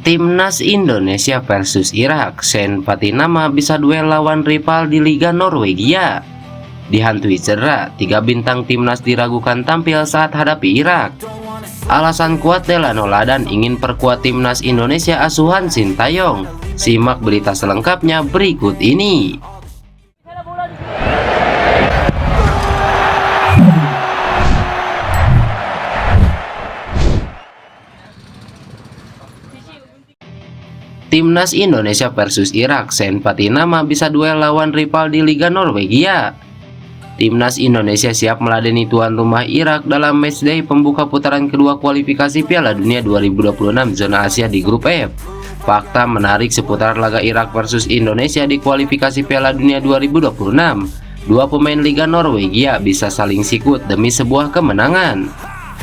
Timnas Indonesia versus Irak, Sen Patinama bisa duel lawan rival di Liga Norwegia. Dihantui cedera, 3 bintang timnas diragukan tampil saat hadapi Irak. Alasan kuat Delano Ladan ingin perkuat timnas Indonesia asuhan Sintayong. Simak berita selengkapnya berikut ini. Timnas Indonesia versus Irak, Sen Patinama bisa duel lawan rival di Liga Norwegia. Timnas Indonesia siap meladeni tuan rumah Irak dalam matchday pembuka putaran kedua kualifikasi Piala Dunia 2026 zona Asia di grup F. Fakta menarik seputar laga Irak versus Indonesia di kualifikasi Piala Dunia 2026. Dua pemain Liga Norwegia bisa saling sikut demi sebuah kemenangan.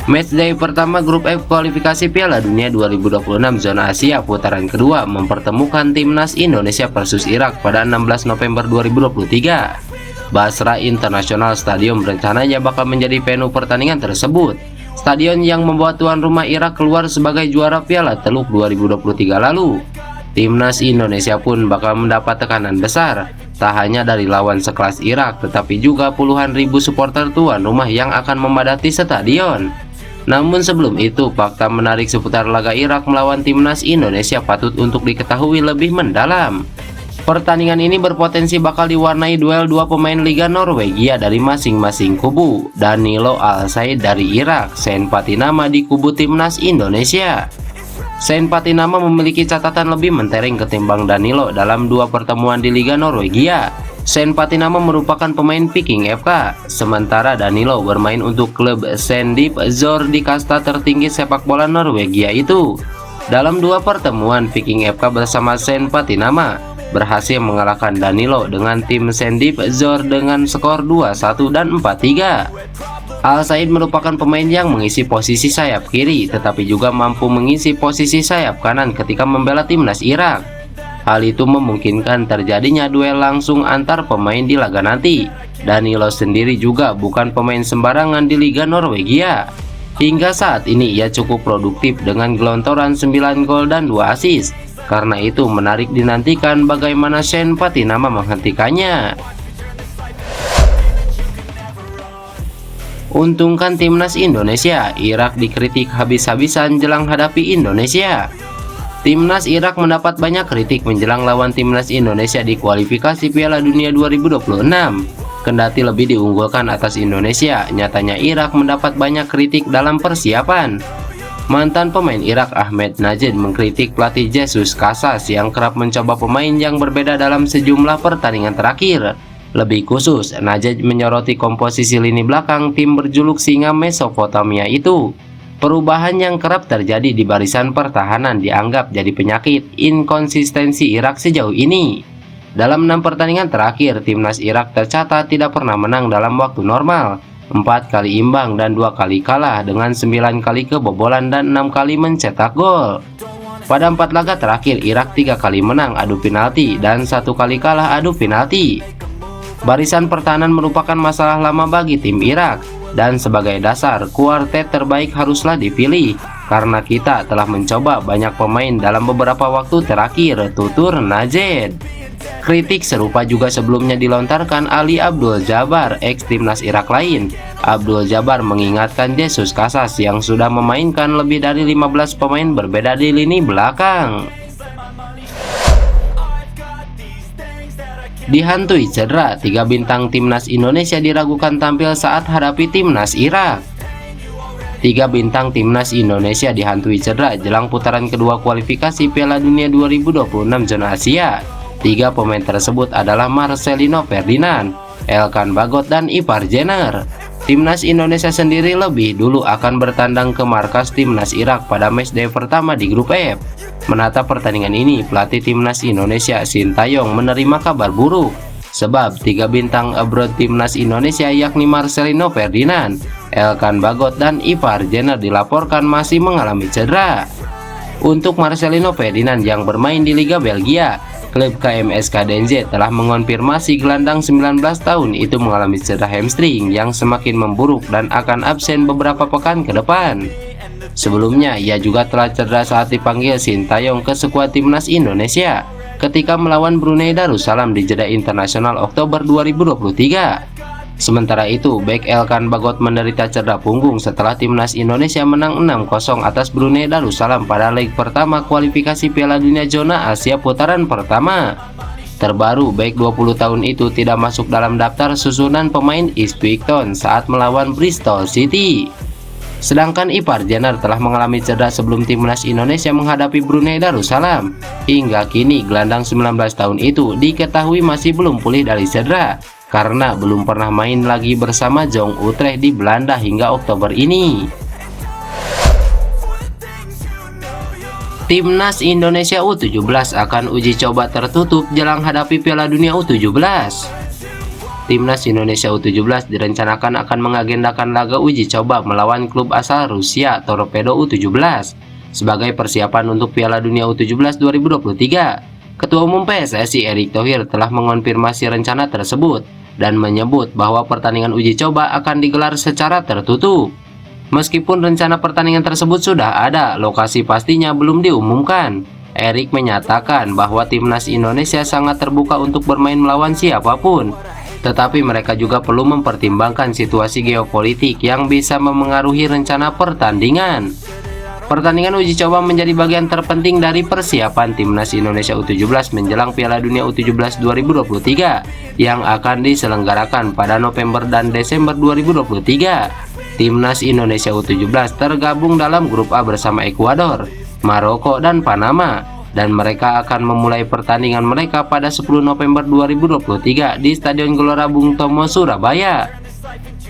Matchday pertama grup F kualifikasi Piala Dunia 2026 zona Asia putaran kedua mempertemukan timnas Indonesia versus Irak pada 16 November 2023. Basra International Stadium rencananya bakal menjadi venue pertandingan tersebut. Stadion yang membawa tuan rumah Irak keluar sebagai juara Piala Teluk 2023 lalu. Timnas Indonesia pun bakal mendapat tekanan besar, tak hanya dari lawan sekelas Irak, tetapi juga puluhan ribu supporter tuan rumah yang akan memadati stadion. Namun sebelum itu, fakta menarik seputar laga Irak melawan timnas Indonesia patut untuk diketahui lebih mendalam. Pertandingan ini berpotensi bakal diwarnai duel dua pemain Liga Norwegia dari masing-masing kubu. Danilo Al-Said dari Irak, Sen Patinama di kubu timnas Indonesia. Sen Patinama memiliki catatan lebih mentereng ketimbang Danilo dalam dua pertemuan di Liga Norwegia. Sen Patinama merupakan pemain Viking FK, sementara Danilo bermain untuk klub Sandefjord di kasta tertinggi sepak bola Norwegia itu. Dalam dua pertemuan, Viking FK bersama Sen Patinama berhasil mengalahkan Danilo dengan tim Sandefjord dengan skor 2-1 dan 4-3. Al-Said merupakan pemain yang mengisi posisi sayap kiri, tetapi juga mampu mengisi posisi sayap kanan ketika membela timnas Irak. Hal itu memungkinkan terjadinya duel langsung antar pemain di laga nanti. Danilo sendiri juga bukan pemain sembarangan di Liga Norwegia. Hingga saat ini ia cukup produktif dengan gelontoran 9 gol dan 2 assist. Karena itu menarik dinantikan bagaimana Sen Patinama menghentikannya. Untungkan timnas Indonesia, Irak dikritik habis-habisan jelang hadapi Indonesia. Timnas Irak mendapat banyak kritik menjelang lawan timnas Indonesia di kualifikasi Piala Dunia 2026. Kendati lebih diunggulkan atas Indonesia, nyatanya Irak mendapat banyak kritik dalam persiapan. Mantan pemain Irak Ahmed Najed mengkritik pelatih Jesus Casas yang kerap mencoba pemain yang berbeda dalam sejumlah pertandingan terakhir. Lebih khusus, Najed menyoroti komposisi lini belakang tim berjuluk Singa Mesopotamia itu. Perubahan yang kerap terjadi di barisan pertahanan dianggap jadi penyakit inkonsistensi Irak sejauh ini. Dalam 6 pertandingan terakhir, timnas Irak tercatat tidak pernah menang dalam waktu normal, 4 kali imbang dan 2 kali kalah dengan 9 kali kebobolan dan 6 kali mencetak gol. Pada 4 laga terakhir, Irak 3 kali menang adu penalti dan 1 kali kalah adu penalti. Barisan pertahanan merupakan masalah lama bagi tim Irak. Dan sebagai dasar, kuartet terbaik haruslah dipilih karena kita telah mencoba banyak pemain dalam beberapa waktu terakhir, tutur Najed. Kritik serupa juga sebelumnya dilontarkan Ali Abdul Jabbar, ex timnas Irak lain. Abdul Jabbar mengingatkan Jesus Casas yang sudah memainkan lebih dari 15 pemain berbeda di lini belakang. Dihantui cedera, 3 bintang timnas Indonesia diragukan tampil saat hadapi timnas Irak. 3 bintang timnas Indonesia dihantui cedera jelang putaran kedua kualifikasi Piala Dunia 2026 zona Asia. 3 pemain tersebut adalah Marcelino Ferdinand, Elkan Bagot, dan Ipar Jenner. Timnas Indonesia sendiri lebih dulu akan bertandang ke markas timnas Irak pada matchday pertama di grup F. Menatap pertandingan ini, pelatih timnas Indonesia Sintayong menerima kabar buruk sebab 3 bintang abroad timnas Indonesia yakni Marcelino Ferdinand, Elkan Bagot, dan Ipar Jenner dilaporkan masih mengalami cedera. Untuk Marcelino Ferdinand yang bermain di Liga Belgia, klub KMSK DNZ telah mengonfirmasi gelandang 19 tahun itu mengalami cedera hamstring yang semakin memburuk dan akan absen beberapa pekan ke depan. Sebelumnya, ia juga telah cedera saat dipanggil Sintayong ke skuad timnas Indonesia ketika melawan Brunei Darussalam di jeda internasional Oktober 2023. Sementara itu, bek Elkan Bagot menderita cedera punggung setelah timnas Indonesia menang 6-0 atas Brunei Darussalam pada leg pertama kualifikasi Piala Dunia Zona Asia putaran pertama. Terbaru, bek 20 tahun itu tidak masuk dalam daftar susunan pemain Ipswich Town saat melawan Bristol City. Sedangkan Ipar Jenner telah mengalami cedera sebelum timnas Indonesia menghadapi Brunei Darussalam. Hingga kini, gelandang 19 tahun itu diketahui masih belum pulih dari cedera karena belum pernah main lagi bersama Jong Utrecht di Belanda hingga Oktober ini. Timnas Indonesia U17 akan uji coba tertutup jelang hadapi Piala Dunia U17. Timnas Indonesia U17 direncanakan akan mengagendakan laga uji coba melawan klub asal Rusia Torpedo U17 sebagai persiapan untuk Piala Dunia U17 2023. Ketua Umum PSSI Erick Thohir telah mengonfirmasi rencana tersebut dan menyebut bahwa pertandingan uji coba akan digelar secara tertutup. Meskipun rencana pertandingan tersebut sudah ada, lokasi pastinya belum diumumkan. Erick menyatakan bahwa timnas Indonesia sangat terbuka untuk bermain melawan siapapun, tetapi mereka juga perlu mempertimbangkan situasi geopolitik yang bisa memengaruhi rencana pertandingan. Pertandingan uji coba menjadi bagian terpenting dari persiapan timnas Indonesia U17 menjelang Piala Dunia U17 2023 yang akan diselenggarakan pada November dan Desember 2023. Timnas Indonesia U17 tergabung dalam grup A bersama Ekuador, Maroko, dan Panama, dan mereka akan memulai pertandingan mereka pada 10 November 2023 di Stadion Gelora Bung Tomo, Surabaya.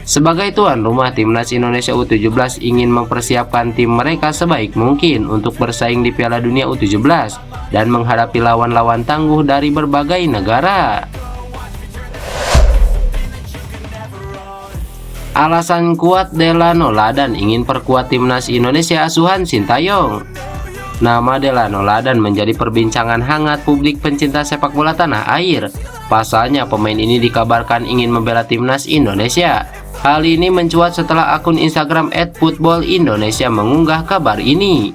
Sebagai tuan rumah, timnas Indonesia U17 ingin mempersiapkan tim mereka sebaik mungkin untuk bersaing di Piala Dunia U17 dan menghadapi lawan-lawan tangguh dari berbagai negara. Alasan kuat Delano Ladan ingin perkuat timnas Indonesia asuhan Sintayong. Nama Delano Ladan menjadi perbincangan hangat publik pencinta sepak bola tanah air. Pasalnya, pemain ini dikabarkan ingin membela timnas Indonesia. Hal ini mencuat setelah akun Instagram @footballindonesia mengunggah kabar ini.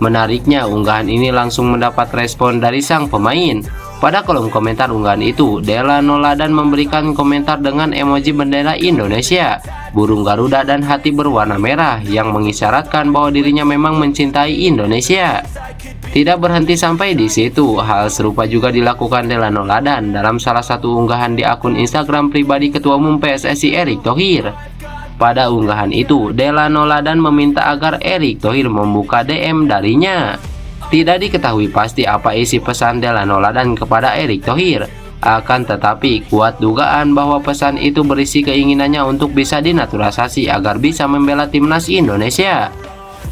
Menariknya, unggahan ini langsung mendapat respon dari sang pemain. Pada kolom komentar unggahan itu, Delano Ladan memberikan komentar dengan emoji bendera Indonesia, burung garuda, dan hati berwarna merah yang mengisyaratkan bahwa dirinya memang mencintai Indonesia. Tidak berhenti sampai di situ, hal serupa juga dilakukan Delano Ladan dalam salah satu unggahan di akun Instagram pribadi Ketua Umum PSSI Erick Thohir. Pada unggahan itu, Delano Ladan meminta agar Erick Thohir membuka DM darinya. Tidak diketahui pasti apa isi pesan Delano Ladan kepada Erick Thohir. Akan tetapi, kuat dugaan bahwa pesan itu berisi keinginannya untuk bisa dinaturalisasi agar bisa membela timnas Indonesia.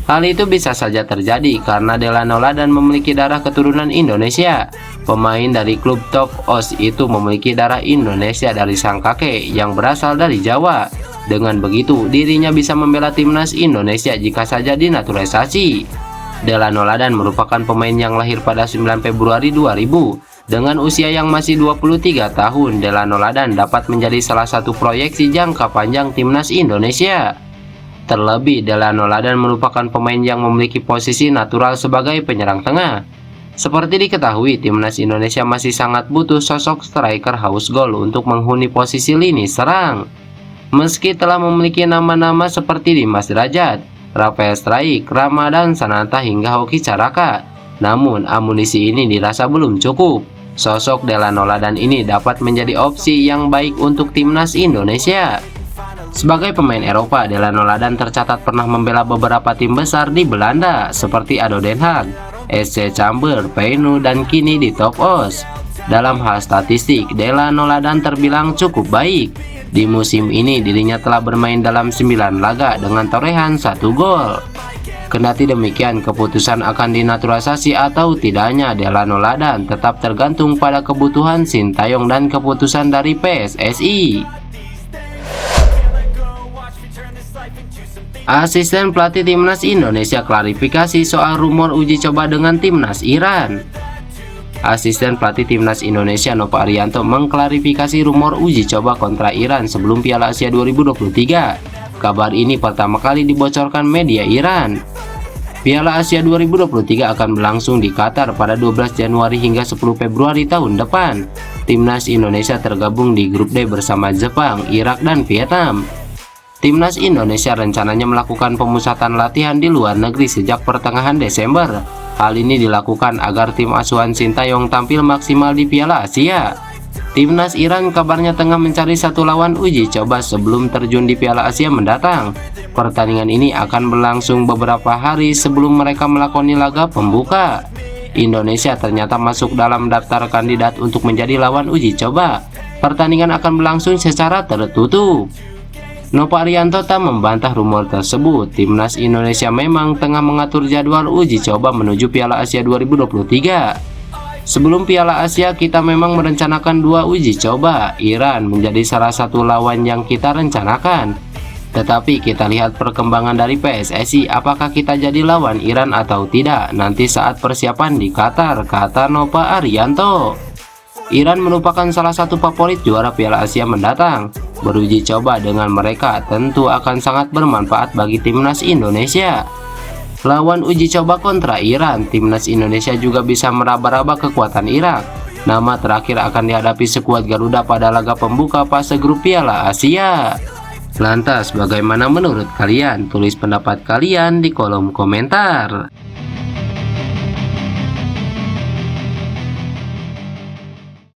Hal itu bisa saja terjadi karena Delano Ladan memiliki darah keturunan Indonesia. Pemain dari klub Top Os itu memiliki darah Indonesia dari sang kakek yang berasal dari Jawa. Dengan begitu, dirinya bisa membela timnas Indonesia jika saja dinaturalisasi. Delano Ladan merupakan pemain yang lahir pada 9 Februari 2000. Dengan usia yang masih 23 tahun, Delano Ladan dapat menjadi salah satu proyeksi jangka panjang timnas Indonesia. Terlebih, Delano Ladan merupakan pemain yang memiliki posisi natural sebagai penyerang tengah. Seperti diketahui, timnas Indonesia masih sangat butuh sosok striker haus gol untuk menghuni posisi lini serang. Meski telah memiliki nama-nama seperti Dimas Derajat, Rafael Struijk, Ramadan Sananta, hingga Hoki Caraka, namun amunisi ini dirasa belum cukup. Sosok Delano Ladan ini dapat menjadi opsi yang baik untuk timnas Indonesia. Sebagai pemain Eropa, Delano Ladan tercatat pernah membela beberapa tim besar di Belanda seperti ADO Den Haag, SC Cambuur, Feyenoord, dan kini di Top Os. Dalam hal statistik, Delano Ladan terbilang cukup baik. Di musim ini dirinya telah bermain dalam 9 laga dengan torehan 1 gol. Kendati demikian, keputusan akan dinaturalisasi atau tidaknya Delano Ladan tetap tergantung pada kebutuhan Sintayong dan keputusan dari PSSI. Asisten pelatih timnas Indonesia klarifikasi soal rumor uji coba dengan timnas Iran. Asisten pelatih timnas Indonesia Nova Arianto mengklarifikasi rumor uji coba kontra Iran sebelum Piala Asia 2023. Kabar ini pertama kali dibocorkan media Iran. Piala Asia 2023 akan berlangsung di Qatar pada 12 Januari hingga 10 Februari tahun depan. Timnas Indonesia tergabung di grup D bersama Jepang, Irak, dan Vietnam. Timnas Indonesia rencananya melakukan pemusatan latihan di luar negeri sejak pertengahan Desember. Hal ini dilakukan agar tim asuhan Sintayong tampil maksimal di Piala Asia. Timnas Iran kabarnya tengah mencari satu lawan uji coba sebelum terjun di Piala Asia mendatang. Pertandingan ini akan berlangsung beberapa hari sebelum mereka melakoni laga pembuka. Indonesia ternyata masuk dalam daftar kandidat untuk menjadi lawan uji coba. Pertandingan akan berlangsung secara tertutup. Nova Arianto tak membantah rumor tersebut. Timnas Indonesia memang tengah mengatur jadwal uji coba menuju Piala Asia 2023. Sebelum Piala Asia kita memang merencanakan 2 uji coba. Iran menjadi salah satu lawan yang kita rencanakan. Tetapi kita lihat perkembangan dari PSSI, apakah kita jadi lawan Iran atau tidak nanti saat persiapan di Qatar, kata Nova Arianto. Iran merupakan salah satu favorit juara Piala Asia mendatang. Beruji coba dengan mereka tentu akan sangat bermanfaat bagi timnas Indonesia. Lawan uji coba kontra Iran, timnas Indonesia juga bisa meraba-raba kekuatan Irak. Nama terakhir akan dihadapi skuad Garuda pada laga pembuka fase grup Piala Asia. Lantas bagaimana menurut kalian? Tulis pendapat kalian di kolom komentar.